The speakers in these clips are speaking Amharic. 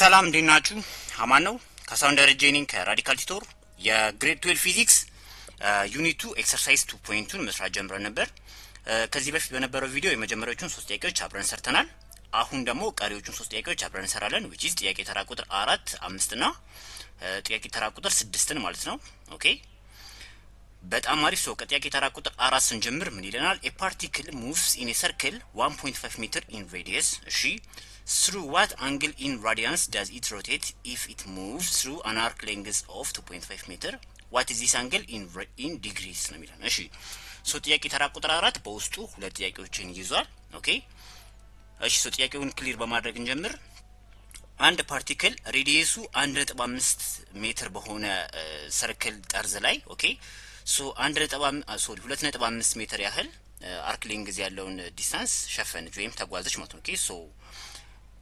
ሰላም እንዴናችሁ አማን ነው ካሳሁን ደረጀ ነኝ ከራዲካል ቲቶር የግሬድ 12 ፊዚክስ ዩኒት 2 ኤክሰርሳይዝ 2.2 መስራት ጀምረን ነበር። ከዚህ በፊት በነበረው ቪዲዮ የመጀመሪያዎቹን 3 ጥያቄዎች አብረን ሰርተናል። አሁን ደግሞ ቀሪዎቹን 3 ጥያቄዎች አብረን እንሰራለን which is ጥያቄ ተራ ቁጥር 4 5 እና ጥያቄ ተራ ቁጥር 6ን ማለት ነው። ኦኬ በጣም አሪፍ ሰው ከጥያቄ ተራ ቁጥር 4 ስንጀምር ምን ይለናል? a particle moves in a circle 1.5 meter in radius እሺ through what angle in radians does it rotate if it moves through an arc length of 2.5 meter what is this angle in degrees ነው የሚለው። እሺ ሶ ጥያቄ ተራ ቁጥር 4 በውስጡ ሁለት ጥያቄዎችን ይዟል። ኦኬ እሺ ሶ ጥያቄውን ክሊር በማድረግ እንጀምር። አንድ ፓርቲክል ሬዲየሱ 1.5 ሜትር በሆነ ሰርክል ጠርዝ ላይ ኦኬ ሶ 2.5 ሜትር ያህል አርክ ሌንግዝ ያለውን ዲስታንስ ሸፈነች ወይም ተጓዘች ማለት ነው። ኦኬ ሶ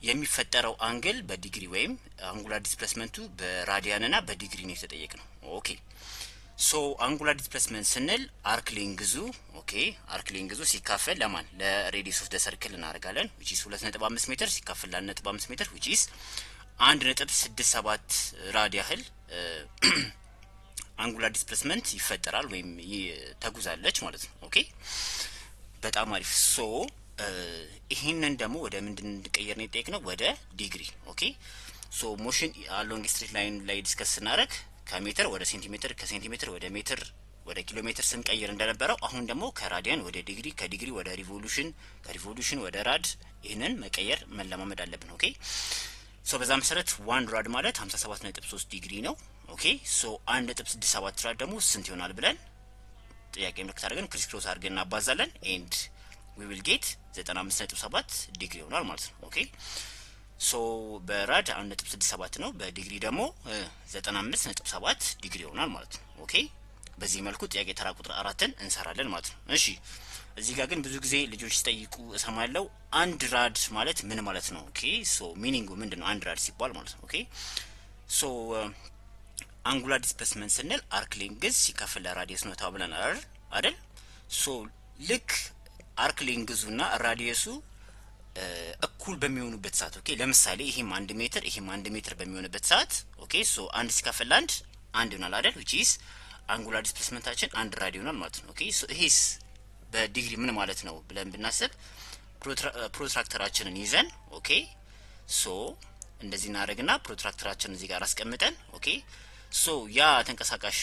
የሚፈጠረው አንግል በዲግሪ ወይም አንጉላር ዲስፕሌስመንቱ በራዲያን እና በዲግሪ ነው የተጠየቀው። ኦኬ ሶ አንጉላር ዲስፕሌስመንት ስንል አርክ ሌንግዙ ኦኬ አርክ ሌንግዙ ሲካፈል ለማን ለሬዲየስ ኦፍ ዘ ሰርክል እናደርጋለን which is 2.5 ሜትር ሲካፈል ለ1.5 ሜትር which is 1.67 ራድ ያህል አንጉላር ዲስፕሌስመንት ይፈጠራል ወይም ተጉዛለች ማለት ነው። ኦኬ በጣም አሪፍ ሶ ይሄንን ደግሞ ወደ ምንድን እንቀየር ነው የጠየቅነው ወደ ዲግሪ። ኦኬ ሶ ሞሽን አሎንግ ስትሬት ላይን ላይ ዲስከስ ስናደርግ ከሜትር ወደ ሴንቲሜትር ከሴንቲሜትር ወደ ሜትር ወደ ኪሎ ሜትር ስንቀይር እንደነበረው አሁን ደግሞ ከራዲያን ወደ ዲግሪ ከዲግሪ ወደ ሪቮሉሽን ከሪቮሉሽን ወደ ራድ ይሄንን መቀየር መለማመድ አለብን። ኦኬ ሶ በዛ መሰረት 1 ራድ ማለት 57.3 ዲግሪ ነው። ኦኬ ሶ 1.67 ራድ ደግሞ ስንት ይሆናል ብለን ጥያቄ ምልክት አድርገን ክሪስ ክሮስ አድርገን እናባዛለን and we will get 95.7 ዲግሪ ይሆናል ማለት ነው። ኦኬ ሶ በራድ 1.67 ነው በዲግሪ ደግሞ 95.7 ዲግሪ ይሆናል ማለት ነው። ኦኬ በዚህ መልኩ ጥያቄ ተራ ቁጥር 4ን እንሰራለን ማለት ነው። እሺ እዚህ ጋር ግን ብዙ ጊዜ ልጆች ሲጠይቁ እሰማለሁ አንድ ራድ ማለት ምን ማለት ነው? ኦኬ ሶ ሚኒንጉ ምንድነው አንድ ራድ ሲባል ማለት ነው? ኦኬ ሶ አንጉላር ዲስፕሌስመንት ስንል አርክ ሌንግዝ ሲካፈል ለራዲየስ ነው ተብለናል አይደል? ሶ ልክ አርክ ሌንግዙና ራዲየሱ እኩል በሚሆኑበት ሰዓት ኦኬ ለምሳሌ ይሄም 1 ሜትር ይሄም 1 ሜትር በሚሆንበት ሰዓት ኦኬ ሶ አንድ ሲካፈል አንድ ይሆናል አይደል? which is አንጉላር ዲስፕሌስመንታችን አንድ ራድ ይሆናል ማለት ነው። ኦኬ ሶ ይሄስ በዲግሪ ምን ማለት ነው ብለን ብናስብ ፕሮትራክተራችንን ይዘን ኦኬ ሶ እንደዚህ እናደርግና ፕሮትራክተራችንን እዚህ ጋር አስቀምጠን ኦኬ ሶ ያ ተንቀሳቃሽ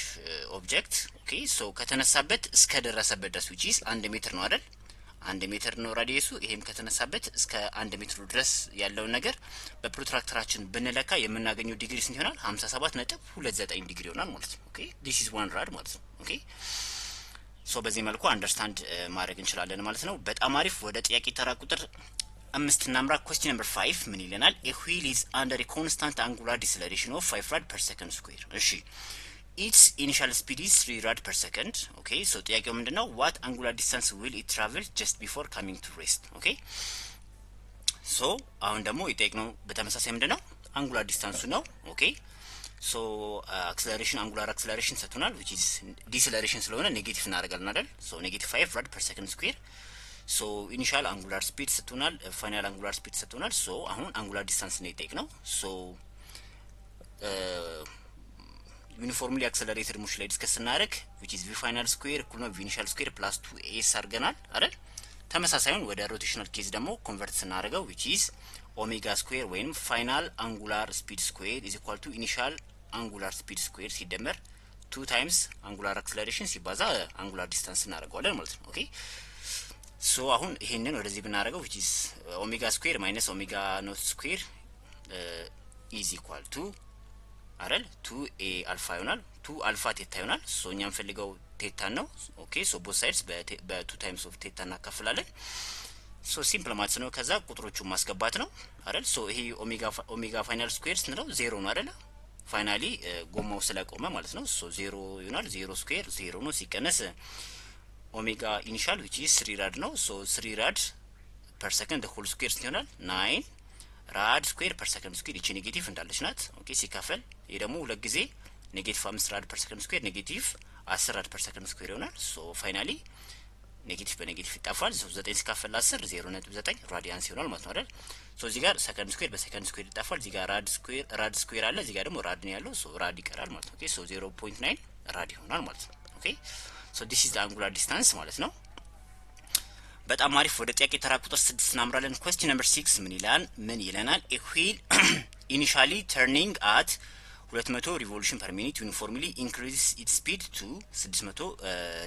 ኦብጀክት ኦኬ ሶ ከተነሳበት እስከ ደረሰበት ድረስ which is 1 ሜትር ነው አይደል? 1 ሜትር ነው ራዲየሱ ይሄም ከተነሳበት እስከ 1 ሜትር ድረስ ያለው ነገር በፕሮትራክተራችን ብንለካ የምናገኘው ዲግሪ ስንት ይሆናል? 57.29 ዲግሪ ይሆናል ማለት ነው። ኦኬ this is 1 rad ማለት ነው። ኦኬ ሶ በዚህ መልኩ አንደርስታንድ ማድረግ እንችላለን ማለት ነው። በጣም አሪፍ ወደ ጥያቄ ተራ ቁጥር 5 እናምራ። question number 5 ምን ይለናል? a wheel is under a constant angular deceleration of 5 rad per second square እሺ its initial speed is 3 rad per second ኦኬ ሶ ጥያቄው ምንድነው? what angular distance will it travel just before coming to rest ኦኬ ሶ አሁን ደግሞ የጠየቅነው በተመሳሳይ ምንድነው? አንጉላር ዲስታንሱ ነው። ኦኬ ሶ አክሰለሬሽን አንጉላር አክሰለሬሽን ሰጥቶናል which is ዲሰለሬሽን ስለሆነ ኔጌቲቭ እናደርጋለን አይደል? ሶ ኔጌቲቭ 5 rad per second square ሶ ኢኒሻል አንጉላር ስፒድ ሰጥቶናል ፋይናል አንጉላር ስፒድ ሰጥቶናል። ሶ አሁን አንጉላር ዲስታንስ ነው የጠየቅነው። ሶ ዩኒፎርምሊ አክሰለሬትድ ሞሽን ላይ ዲስከስ እናደርግ which is v final square እኩል ነው v initial square plus 2s አድርገናል አይደል? ተመሳሳዩን ወደ ሮቴሽናል ኬዝ ደግሞ ኮንቨርት ስናደርገው which is ኦሜጋ ስኩዌር ወይም ፋይናል አንጉላር ስፒድ ስኩዌር is equal to ኢኒሻል አንጉላር ስፒድ ስኩዌር ሲደመር 2 ታይምስ አንጉላር አክሰለሬሽን ሲባዛ አንጉላር ዲስታንስ እናደርገዋለን ማለት ነው። ኦኬ ሶ አሁን ይሄንን ወደዚህ ብናደርገው which is ኦሜጋ ስኩዌር ማይነስ ኦሜጋ ኖት ስኩዌር is equal to አይደል 2a አልፋ ይሆናል 2 አልፋ ቴታ ይሆናል። ሶ እኛ እንፈልገው ቴታ ነው። ኦኬ ሶ ቦት ሳይድስ በ2 ታይምስ ኦፍ ቴታ እናካፍላለን። ሶ ሲምፕል ማለት ነው። ከዛ ቁጥሮቹን ማስገባት ነው አይደል? ሶ ይሄ ኦሜጋ ፋይናል ስኩዌር ነው 0 ነው አይደል? ፋይናሊ ጎማው ስለቆመ ማለት ነው። ሶ 0 ይሆናል 0 ስኩዌር 0 ነው ሲቀነስ ኦሜጋ ኢኒሻል which is 3 rad ነው። ሶ 3 rad per second the whole square ይሆናል 9 rad square per second square እቺ ኔጌቲቭ እንዳለች ናት። ኦኬ ሲካፈል ይሄ ደግሞ ሁለት ጊዜ ኔጌቲቭ 5 rad per second square ኔጌቲቭ 10 rad per second square ይሆናል። ሶ ፋይናሊ ኔጌቲቭ በኔጌቲቭ ይጣፋል። ሶ 9 ሲካፈል 10 0.9 ራዲያንስ ይሆናል ማለት ነው አይደል? ሶ እዚህ ጋር ሰከንድ ስኩዌር በሰከንድ ስኩዌር ይጣፋል። እዚህ ጋር ራድ ስኩዌር አለ፣ እዚህ ጋር ደግሞ ራድ ነው ያለው። ሶ ራድ ይቀራል ማለት ነው። ኦኬ ሶ 0.9 ራድ ይሆናል ማለት ነው። ኦኬ ሶ ዲስ ኢዝ ዘ አንጉላር ዲስታንስ ማለት ነው። በጣም አሪፍ። ወደ ጥያቄ ተራ ቁጥር 6 እናምራለን። ኩዌስችን ነምበር 6 ምን ይለናል? ኤ ዊል ኢኒሻሊ ተርኒንግ አት 200 ሪቮሉሽን ፐር ሚኒት ዩኒፎርምሊ ኢንክሪዝ ኢትስ ስፒድ ቱ 600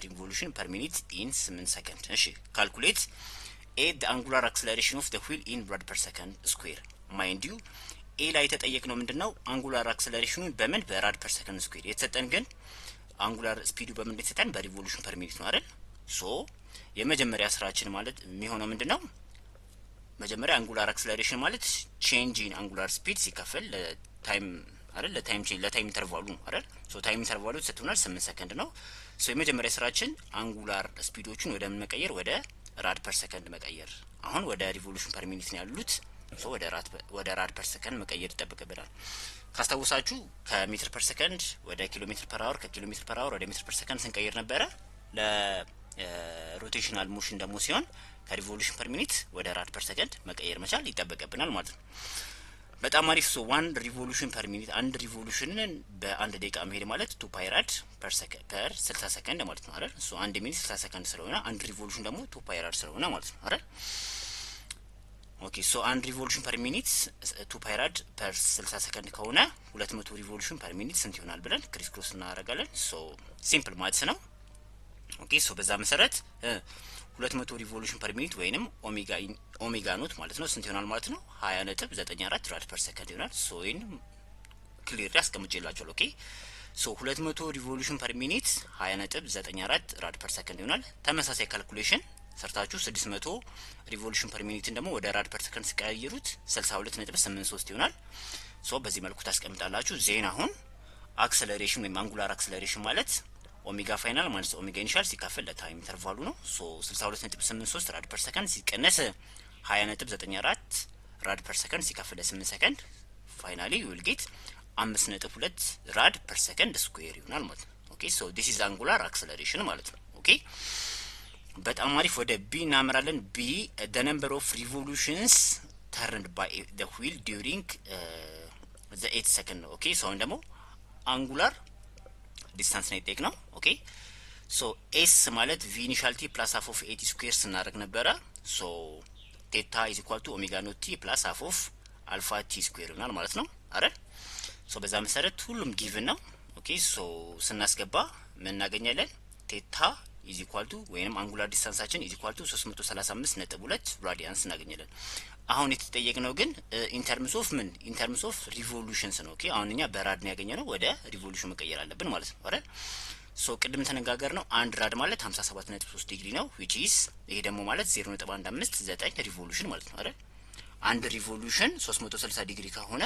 ሪቮሉሽን ፐር ሚኒት ኢን 8 ሰከንድ። እሺ ካልኩሌት ኤ ዘ አንጉላር አክሰለሬሽን ኦፍ ዘ ዊል ኢን ራድ ፐር ሰከንድ ስኩዌር። ማይንድ ዩ ኤ ላይ የተጠየቅነው ምንድነው? አንጉላር አክሰለሬሽኑን በምን በራድ ፐር ሰከንድ ስኩዌር። የተሰጠን ግን አንጉላር ስፒዱ በምን የተሰጠን በሪቮሉሽን ፐር ሚኒት ነው አይደል? ሶ የመጀመሪያ ስራችን ማለት የሚሆነው ምንድነው? መጀመሪያ አንጉላር አክሰለሬሽን ማለት ቼንጅ ኢን አንጉላር ስፒድ ሲከፈል ለታይም አይደል? ለታይም ኢንተርቫሉ አይደል? ሶ ታይም ኢንተርቫሉ ተሰጥቶናል 8 ሰከንድ ነው። ሶ የመጀመሪያ ስራችን አንጉላር ስፒዶቹን ወደ ምን መቀየር? ወደ ራድ ፐር ሰከንድ መቀየር። አሁን ወደ ሪቮሉሽን ፐር ሚኒት ነው ያሉት። ሶ ወደ ራድ ፐር ሰከንድ መቀየር ይጠበቅብናል። ካስታውሳችሁ ከሜትር ፐር ሰከንድ ወደ ኪሎ ሜትር ፐር አወር፣ ከኪሎ ሜትር ፐር አወር ወደ ሜትር ፐር ሰከንድ ስንቀይር ነበረ። ሮቴሽናል ሞሽን ደግሞ ሲሆን ከሪቮሉሽን ፐር ሚኒት ወደ ራድ ፐር ሰከንድ መቀየር መቻል ይጠበቅብናል ማለት ነው። በጣም አሪፍ። ሶ 1 ሪቮሉሽን ፐር ሚኒት አንድ ሪቮሉሽንን በአንድ ደቂቃ መሄድ ማለት 2 ፓይ ራድ ፐር 60 ሰከንድ ማለት ነው አይደል? ሶ 1 ሚኒት 60 ሰከንድ ስለሆነ አንድ ሪቮሉሽን ደግሞ 2 ፓይ ራድ ስለሆነ ማለት ነው አይደል? ኦኬ ሶ 1 ሪቮሉሽን ፐር ሚኒት 2 ፓይ ራድ ፐር 60 ሰከንድ ከሆነ 200 ሪቮሉሽን ፐር ሚኒት ስንት ይሆናል ብለን ክሪስ ክሮስ እናደርጋለን። ሶ ሲምፕል ማትስ ነው። ኦኬ ሶ በዛ መሰረት 200 ሪቮሉሽን ፐር ሚኒት ወይንም ኦሜጋ ኖት ማለት ነው ስንት ይሆናል ማለት ነው? 20.94 ራድ ፐር ሰከንድ ይሆናል። ሶ ይሄን ክሊር አስቀምጬላችኋለሁ። ኦኬ ሶ 200 ሪቮሉሽን ፐር ሚኒት 20.94 ራድ ፐር ሰከንድ ይሆናል። ተመሳሳይ ካልኩሌሽን ሰርታችሁ 600 ሪቮሉሽን ፐር ሚኒትን ደግሞ ወደ ራድ ፐር ሰከንድ ሲቀያየሩት 62.83 ይሆናል። ሶ በዚህ መልኩ ታስቀምጣላችሁ። ዜና አሁን አክሰለሬሽን ወይም አንጉላር አክሰለሬሽን ማለት ኦሜጋ ፋይናል ማለት ኦሜጋ ኢኒሻል ሲካፈል ለታይም ኢንተርቫሉ ነው። ሶ 62.83 ራድ ፐር ሰከንድ ሲቀነስ 20.94 ራድ ፐር ሰከንድ ሲካፈል ለ8 ሰከንድ ፋይናሊ ዩ ዊል ጌት 5.2 ራድ ፐር ሰከንድ ስኩዌር ይሆናል ማለት ነው። ኦኬ ሶ ዲስ ኢዝ አንጉላር አክሰለሬሽን ማለት ነው። ኦኬ በጣም አሪፍ። ወደ ቢ እናመራለን። ቢ the number of revolutions turned by the wheel during the 8 second ነው። ኦኬ ሶ አሁን ደግሞ አንጉላር ዲስታንስ ነው የጠየቅ ነው። ኦኬ ሶ ኤስ ማለት ቪ ኢኒሻል ቲ ፕላስ ሃፍ ኦፍ 80 ስኩዌር ስናደርግ ነበረ። ሶ ቴታ ኢዝ ኢኳል ቱ ኦሜጋ ኖት ቲ ፕላስ ሃፍ ኦፍ አልፋ ቲ ስኩዌር ይሆናል ማለት ነው አይደል? ሶ በዛ መሰረት ሁሉም ጊቭን ነው። ኦኬ ሶ ስናስገባ ምን እናገኛለን? ቴታ ኢዝ ኢኳል ቱ ወይንም አንጉላር ዲስታንሳችን ኢዝ ኢኳል ቱ 335.2 ራዲያንስ እናገኛለን። አሁን የተጠየቅነው ግን ኢንተርምስ ኦፍ ምን ኢንተርምስ ኦፍ ሪቮሉሽንስ ነው። ኦኬ አሁን እኛ በራድ ነው ያገኘነው፣ ወደ ሪቮሉሽን መቀየር አለብን ማለት ነው አይደል? ሶ ቅድም ተነጋገር ነው አንድ ራድ ማለት 57.3 ዲግሪ ነው which is ይሄ ደግሞ ማለት 0.159 ሪቮሉሽን ማለት ነው አይደል? አንድ ሪቮሉሽን 360 ዲግሪ ከሆነ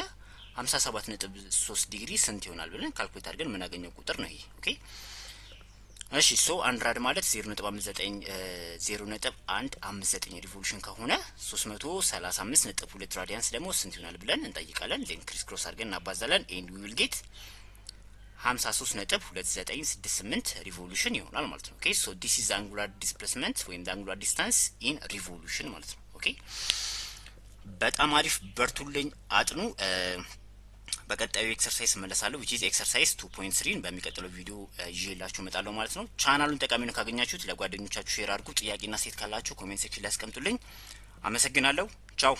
57.3 ዲግሪ ስንት ይሆናል ብለን ካልኩሌት አድርገን የምናገኘው ቁጥር ነው ይሄ። ኦኬ እሺ ሶ አንድ ራድ ማለት 0.159 ሪቮሉሽን ከሆነ 335.2 ራዲያንስ ደግሞ ስንት ይሆናል ብለን እንጠይቃለን። ዜን ክሪስ ክሮስ አድርገን እናባዛለን ኤንድ ዊ ዊል ጌት 53.2968 ሪቮሉሽን ይሆናል ማለት ነው። ኦኬ ሶ ዲስ ኢዝ አንጉላር ዲስፕሌስመንት ወይም አንጉላር ዲስታንስ ኢን ሪቮሉሽን ማለት ነው። ኦኬ በጣም አሪፍ በርቱልኝ፣ አጥኑ። በቀጣዩ ኤክሰርሳይዝ መለሳለሁ which is exercise 2.3 በሚቀጥለው ቪዲዮ ይዤላችሁ እመጣለሁ ማለት ነው። ቻናሉን ጠቃሚ ነው ካገኛችሁት ለጓደኞቻችሁ ሼር አድርጉ። ጥያቄና ሴት ካላችሁ ኮሜንት ሴክሽን ላይ አስቀምጡልኝ። አመሰግናለሁ። ቻው